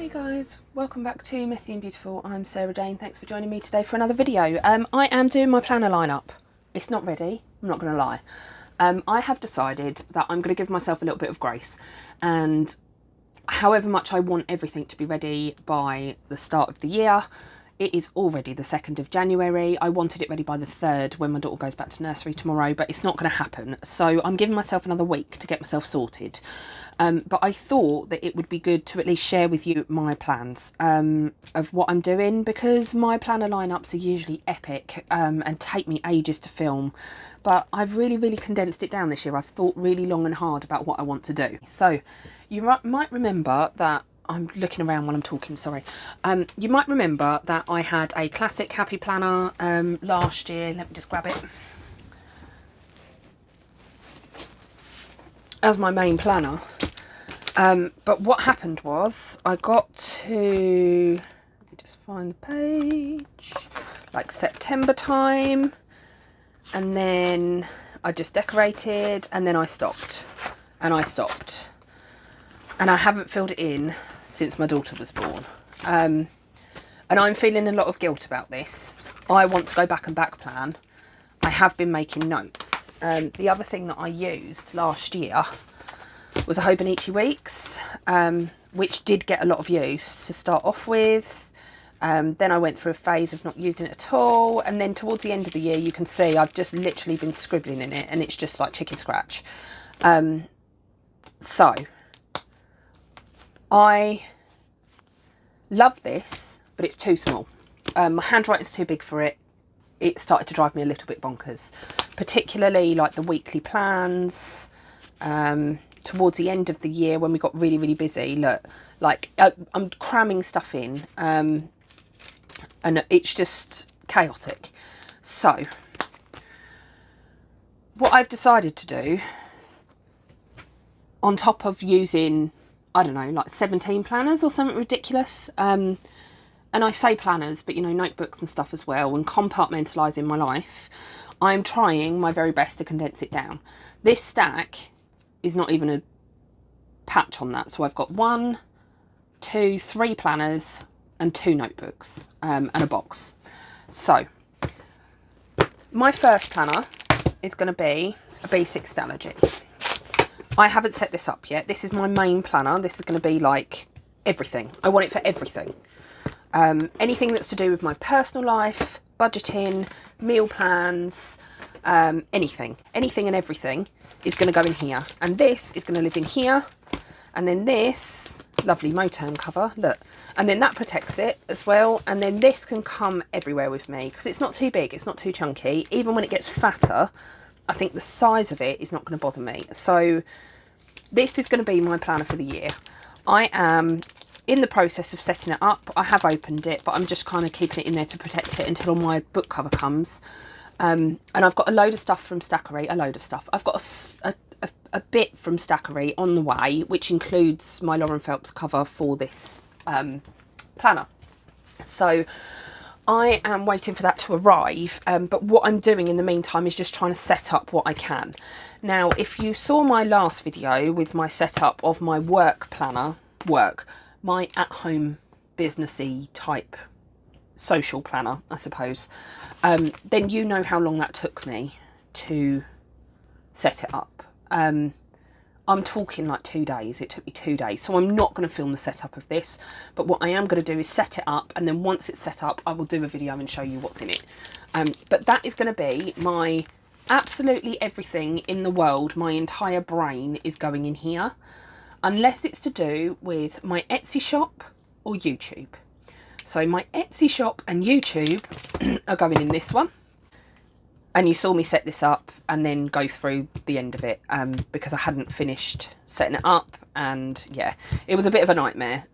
Hey guys, welcome back to Messy and Beautiful. I'm Sarah Jane. Thanks for joining me today for another video. I am doing my planner lineup. It's not ready, I'm not going to lie. I have decided that I'm going to give myself a little bit of grace, and however much I want everything to be ready by the start of the year, it is already the 2nd of January. I wanted it ready by the 3rd when my daughter goes back to nursery tomorrow, but it's not going to happen. So I'm giving myself another week to get myself sorted. But I thought that it would be good to at least share with you my plans of what I'm doing, because my planner lineups are usually epic and take me ages to film. But I've really condensed it down this year. I've thought really long and hard about what I want to do. So you might remember that I'm looking around while I'm talking, sorry. You might remember that I had a classic happy planner last year. Let me just grab it. As my main planner. But what happened was I got to, let me just find the page, like September time, and then I just decorated, and then I stopped, and I stopped. And I haven't filled it in since my daughter was born. And I'm feeling a lot of guilt about this. I want to go back and back plan. I have been making notes. The other thing that I used last year was a Hobonichi Weeks, which did get a lot of use to start off with. Then I went through a phase of not using it at all. And then towards the end of the year, you can see I've just literally been scribbling in it, and it's just like chicken scratch. So I love this, but it's too small. My handwriting's too big for it. It started to drive me a little bit bonkers, particularly like the weekly plans, towards the end of the year when we got really busy. Look, like I'm cramming stuff in, and it's just chaotic. So what I've decided to do, on top of using, I don't know, like 17 planners or something ridiculous, and I say planners, but you know, notebooks and stuff as well, and compartmentalising my life, I'm trying my very best to condense it down. This stack is not even a patch on that. So I've got 1, 2, 3 planners and 2 notebooks, and a box. So my first planner is going to be a B6 Stackry. I haven't set this up yet. This is my main planner. This is going to be like everything. I want it for everything. Anything that's to do with my personal life, budgeting, meal plans, anything and everything is going to go in here. And this is going to live in here. And then this lovely Motown cover, look. And then that protects it as well. And then this can come everywhere with me because it's not too big. It's not too chunky. Even when it gets fatter, I think the size of it is not going to bother me. So this is going to be my planner for the year. I am in the process of setting it up. I have opened it, but I'm just kind of keeping it in there to protect it until my book cover comes. And I've got a load of stuff from Stackry, I've got a bit from Stackry on the way, which includes my Lauren Phelps cover for this planner. So I am waiting for that to arrive, but what I'm doing in the meantime is just trying to set up what I can. Now, if you saw my last video with my setup of my work planner, my at-home businessy type social planner, I suppose, then you know how long that took me to set it up. I'm talking like 2 days. It took me 2 days. So I'm not going to film the setup of this, but what I am going to do is set it up, and then once it's set up, I will do a video and show you what's in it. But that is going to be my absolutely everything in the world. My entire brain is going in here, unless it's to do with my Etsy shop or YouTube. So my Etsy shop and YouTube are going in this one. And you saw me set this up and then go through the end of it because I hadn't finished setting it up. And yeah, it was a bit of a nightmare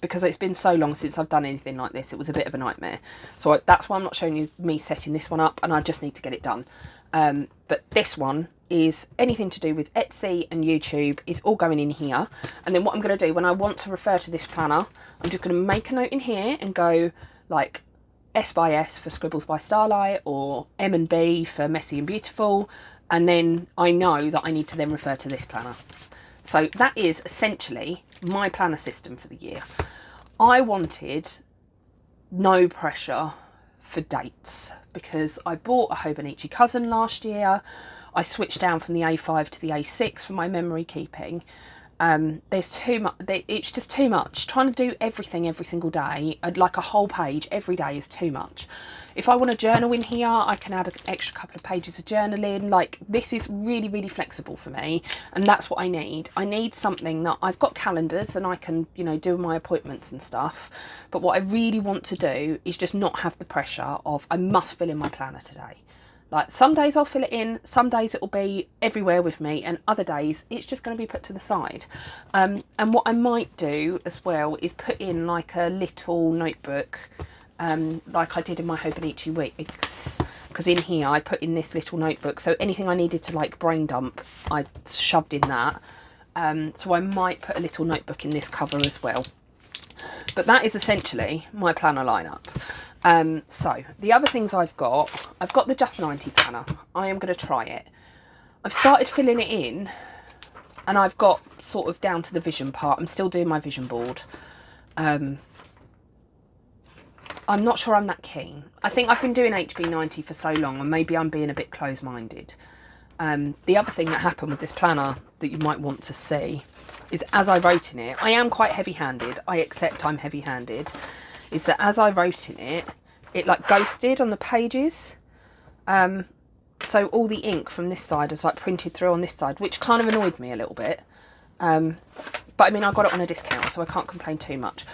because it's been so long since I've done anything like this. It was a bit of a nightmare. So that's why I'm not showing you me setting this one up, and I just need to get it done. But this one is anything to do with Etsy and YouTube is all going in here. And then what I'm going to do when I want to refer to this planner, I'm just going to make a note in here and go like S by S for Scribbles by Starlight, or M and B for Messy and Beautiful, and then I know that I need to then refer to this planner. So that is essentially my planner system for the year. I wanted no pressure for dates because I bought a Hobonichi cousin last year. I switched down from the A5 to the A6 for my memory keeping. There's too much, it's just too much. Trying to do everything every single day, like a whole page every day, is too much. If I want to journal in here, I can add an extra couple of pages of journaling. Like, this is really, really flexible for me, and that's what I need. I need something that I've got calendars and I can, you know, do my appointments and stuff. But what I really want to do is just not have the pressure of I must fill in my planner today. Like, some days I'll fill it in, some days it will be everywhere with me, and other days it's just going to be put to the side. And what I might do as well is put in like a little notebook, like I did in my Hobonichi weeks, because in here I put in this little notebook, so anything I needed to like brain dump I shoved in that. So I might put a little notebook in this cover as well. But that is essentially my planner lineup. So the other things I've got the Just 90 planner. I am going to try it. I've started filling it in, and I've got sort of down to the vision part. I'm still doing my vision board. I'm not sure I'm that keen. I think I've been doing HB90 for so long, and maybe I'm being a bit close-minded. The other thing that happened with this planner that you might want to see is, as I wrote in it, I am quite heavy-handed. I accept I'm heavy-handed. Is that as I wrote in it, it like ghosted on the pages. So all the ink from this side is like printed through on this side, which kind of annoyed me a little bit. But I mean, I got it on a discount, so I can't complain too much.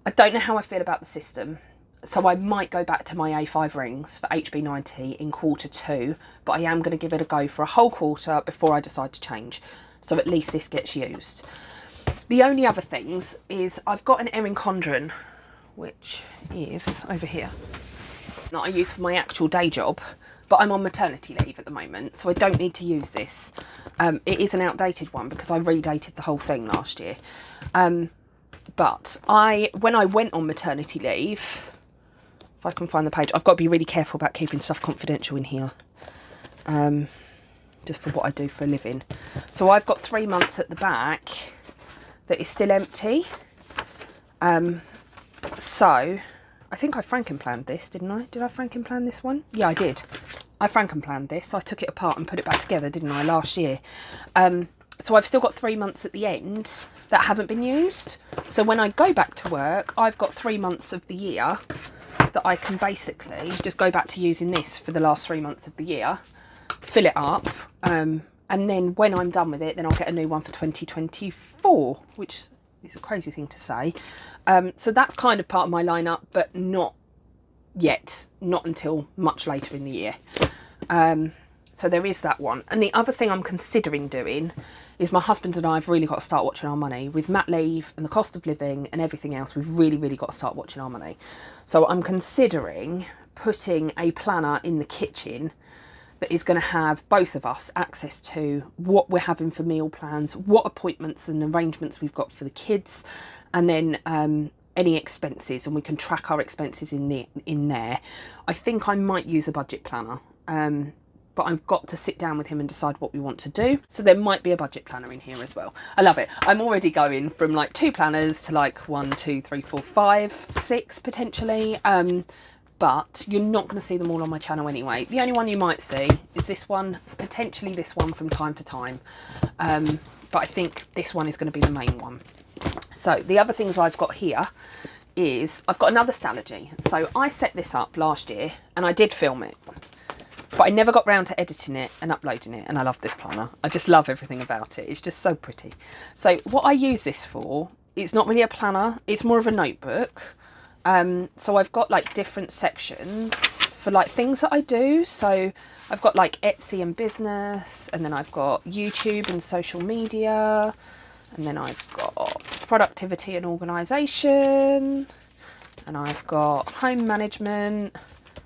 I don't know how I feel about the system. So I might go back to my A5 rings for HB90 in Q2, but I am going to give it a go for a whole quarter before I decide to change. So at least this gets used. The only other things is I've got an Erin Condren, which is over here, that I use for my actual day job, but I'm on maternity leave at the moment, so I don't need to use this. It is an outdated one because I redated the whole thing last year. But when I went on maternity leave, if I can find the page, I've got to be really careful about keeping stuff confidential in here, just for what I do for a living. So I've got 3 months at the back that is still empty. So I think I Frankenplanned this, didn't I? Did I Frankenplan this one? Yeah, I did. I Frankenplanned this. I took it apart and put it back together, didn't I, last year? So I've still got 3 months at the end that haven't been used. So when I go back to work, I've got 3 months of the year that I can basically just go back to using this for the last 3 months of the year, fill it up, and then when I'm done with it, then I'll get a new one for 2024, which is a crazy thing to say. So that's kind of part of my lineup, but not yet, not until much later in the year. So there is that one. And the other thing I'm considering doing is my husband and I have really got to start watching our money. With mat leave and the cost of living and everything else, we've really, really got to start watching our money. So I'm considering putting a planner in the kitchen that is going to have both of us access to what we're having for meal plans, what appointments and arrangements we've got for the kids, and then any expenses, and we can track our expenses in there. I think I might use a budget planner, but I've got to sit down with him and decide what we want to do. So there might be a budget planner in here as well. I love it. I'm already going from like 2 planners to like 1, 2, 3, 4, 5, 6 potentially. But you're not going to see them all on my channel anyway. The only one you might see is this one, potentially this one from time to time. But I think this one is going to be the main one. So the other things I've got here is I've got another Stackry. So I set this up last year and I did film it, but I never got round to editing it and uploading it. And I love this planner. I just love everything about it. It's just so pretty. So what I use this for, it's not really a planner. It's more of a notebook. So I've got like different sections for like things that I do. So I've got like Etsy and business, and then I've got YouTube and social media, and then I've got productivity and organisation, and I've got home management,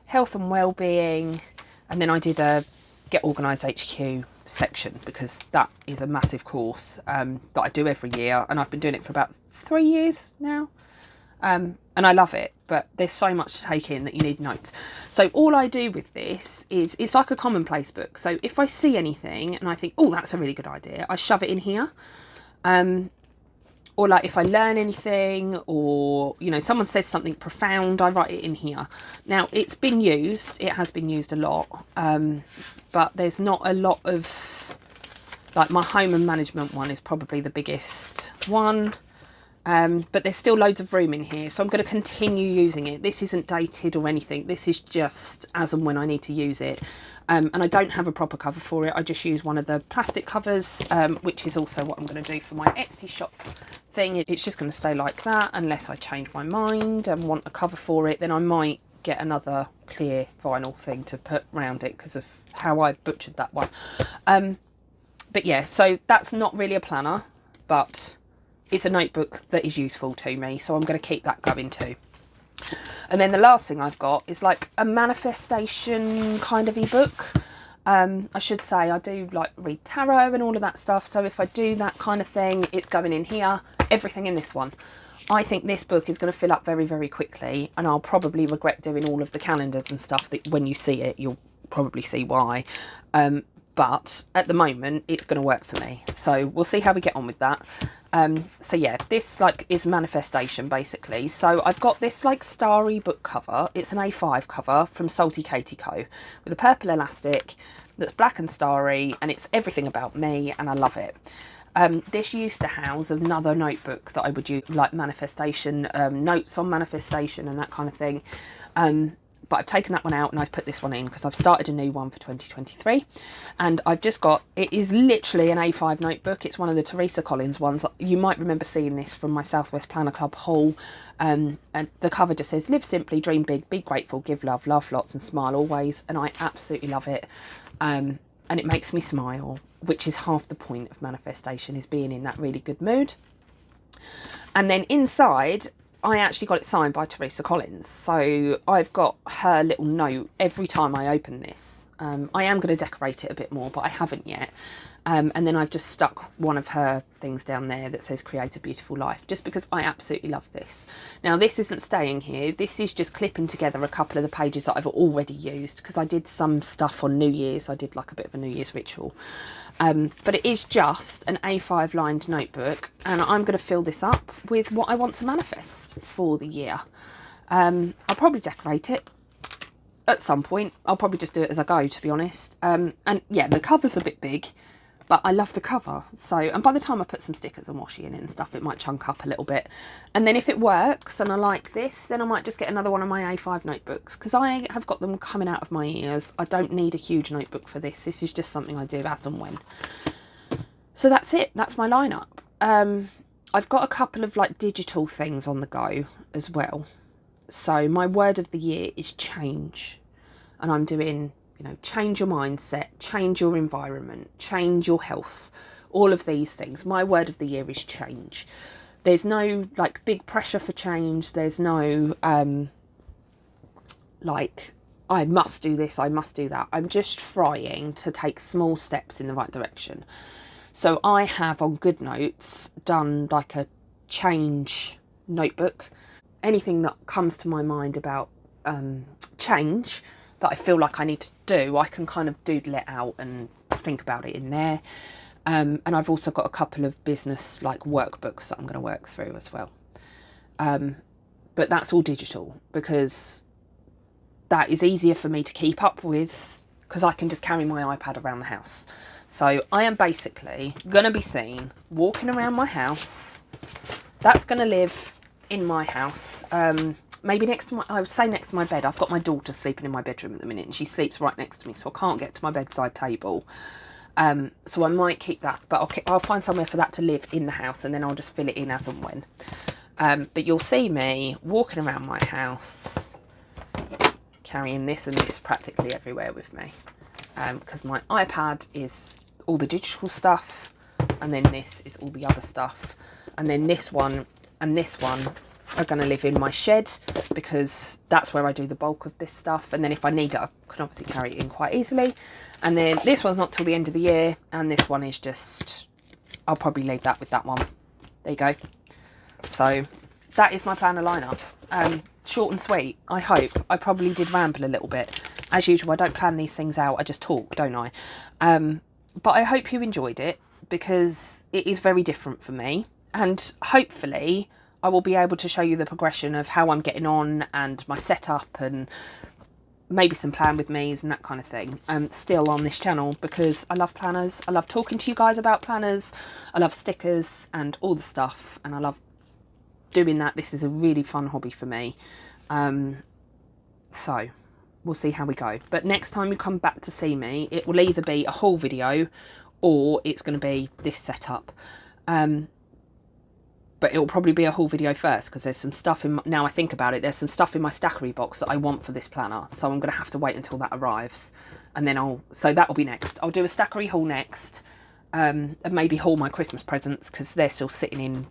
health and well-being, and then I did a Get Organised HQ section because that is a massive course that I do every year, and I've been doing it for about 3 years now. And I love it, but there's so much to take in that you need notes. So all I do with this is, it's like a commonplace book. So if I see anything and I think, oh, that's a really good idea, I shove it in here. or like if I learn anything, or, you know, someone says something profound, I write it in here. Now, it's been used, it has been used a lot, but there's not a lot of, like my home and management one is probably the biggest one. But there's still loads of room in here, so I'm going to continue using it. This isn't dated or anything. This is just as and when I need to use it. And I don't have a proper cover for it. I just use one of the plastic covers, which is also what I'm going to do for my Etsy shop thing. It's just going to stay like that unless I change my mind and want a cover for it. Then I might get another clear vinyl thing to put around it because of how I butchered that one. But yeah, so that's not really a planner, but it's a notebook that is useful to me, so I'm going to keep that going too. And then the last thing I've got is like a manifestation kind of ebook. I should say I do like read tarot and all of that stuff, so if I do that kind of thing, it's going in here, everything in this one. I think this book is going to fill up very, very quickly, and I'll probably regret doing all of the calendars and stuff that when you see it, you'll probably see why. But at the moment, it's going to work for me. So we'll see how we get on with that. So yeah, this like is manifestation basically. So I've got this like starry book cover. It's an A5 cover from Salty Katie Co. with a purple elastic that's black and starry, and it's everything about me, and I love it. This used to house another notebook that I would use, like manifestation, notes on manifestation and that kind of thing. But I've taken that one out and I've put this one in because I've started a new one for 2023. And I've just got, it is literally an A5 notebook. It's one of the Teresa Collins ones. You might remember seeing this from my Southwest Planner Club haul. And the cover just says, live simply, dream big, be grateful, give love, laugh lots and smile always. And I absolutely love it. And it makes me smile, which is half the point of manifestation, is being in that really good mood. And then inside, I actually got it signed by Teresa Collins, so I've got her little note every time I open this. I am going to decorate it a bit more, but I haven't yet. And then I've just stuck one of her things down there that says create a beautiful life, just because I absolutely love this. Now, this isn't staying here. This is just clipping together a couple of the pages that I've already used, because I did some stuff on New Year's. I did like a bit of a New Year's ritual. But it is just an A5 lined notebook, and I'm going to fill this up with what I want to manifest for the year. I'll probably decorate it at some point. I'll probably just do it as I go, to be honest. And yeah, the cover's a bit big, but I love the cover. So, and by the time I put some stickers and washi in it and stuff, it might chunk up a little bit. And then if it works and I like this, then I might just get another one of my A5 notebooks, because I have got them coming out of my ears. I don't need a huge notebook for this. This is just something I do as and when. So that's it. That's my lineup. I've got a couple of like digital things on the go as well. So my word of the year is change. And I'm doing, you know, change your mindset, change your environment, change your health, all of these things. My word of the year is change. There's no like big pressure for change. There's no like, I must do this, I must do that. I'm just trying to take small steps in the right direction. So I have on GoodNotes done like a change notebook. Anything that comes to my mind about change that I feel like I need to do, I can kind of doodle it out and think about it in there. And I've also got a couple of business like workbooks that I'm going to work through as well. But that's all digital, because that is easier for me to keep up with, because I can just carry my iPad around the house. So I am basically going to be seen walking around my house. That's going to live in my house. Maybe next to my, I would say next to my bed. I've got my daughter sleeping in my bedroom at the minute, and she sleeps right next to me, so I can't get to my bedside table. So I might keep that, but I'll find somewhere for that to live in the house, and then I'll just fill it in as and when. But you'll see me walking around my house, carrying this and this practically everywhere with me. Because my iPad is all the digital stuff, and then this is all the other stuff. And then this one and this one are going to live in my shed, because that's where I do the bulk of this stuff. And then if I need it, I can obviously carry it in quite easily. And then this one's not till the end of the year, and this one is just, I'll probably leave that with that one. There you go. So that is my planner lineup. Short and sweet, I hope. I probably did ramble a little bit. As usual, I don't plan these things out, I just talk, don't I? But I hope you enjoyed it, because it is very different for me. and hopefully I will be able to show you the progression of how I'm getting on and my setup, and maybe some plan with me's and that kind of thing, still on this channel, because I love planners. I love talking to you guys about planners. I love stickers and all the stuff, and I love doing that. This is a really fun hobby for me. So we'll see how we go. But next time you come back to see me, it will either be a haul video or it's going to be this setup. But it will probably be a haul video first, because there's some stuff in now I think about it, there's some stuff in my Stackry box that I want for this planner, so I'm going to have to wait until that arrives, and then so that will be next. I'll do a Stackry haul next, and maybe haul my Christmas presents, because they're still sitting in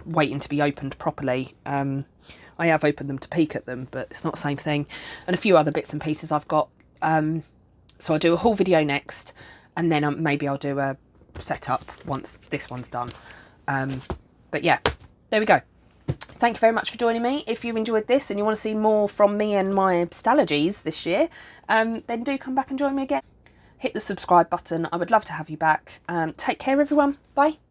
waiting to be opened properly. I have opened them to peek at them, but it's not the same thing, and a few other bits and pieces I've got. So I'll do a haul video next, and then maybe I'll do a setup once this one's done. But yeah, there we go. Thank you very much for joining me. If you enjoyed this and you want to see more from me and my Stallergies this year, then do come back and join me again. Hit the subscribe button. I would love to have you back. Take care, everyone. Bye.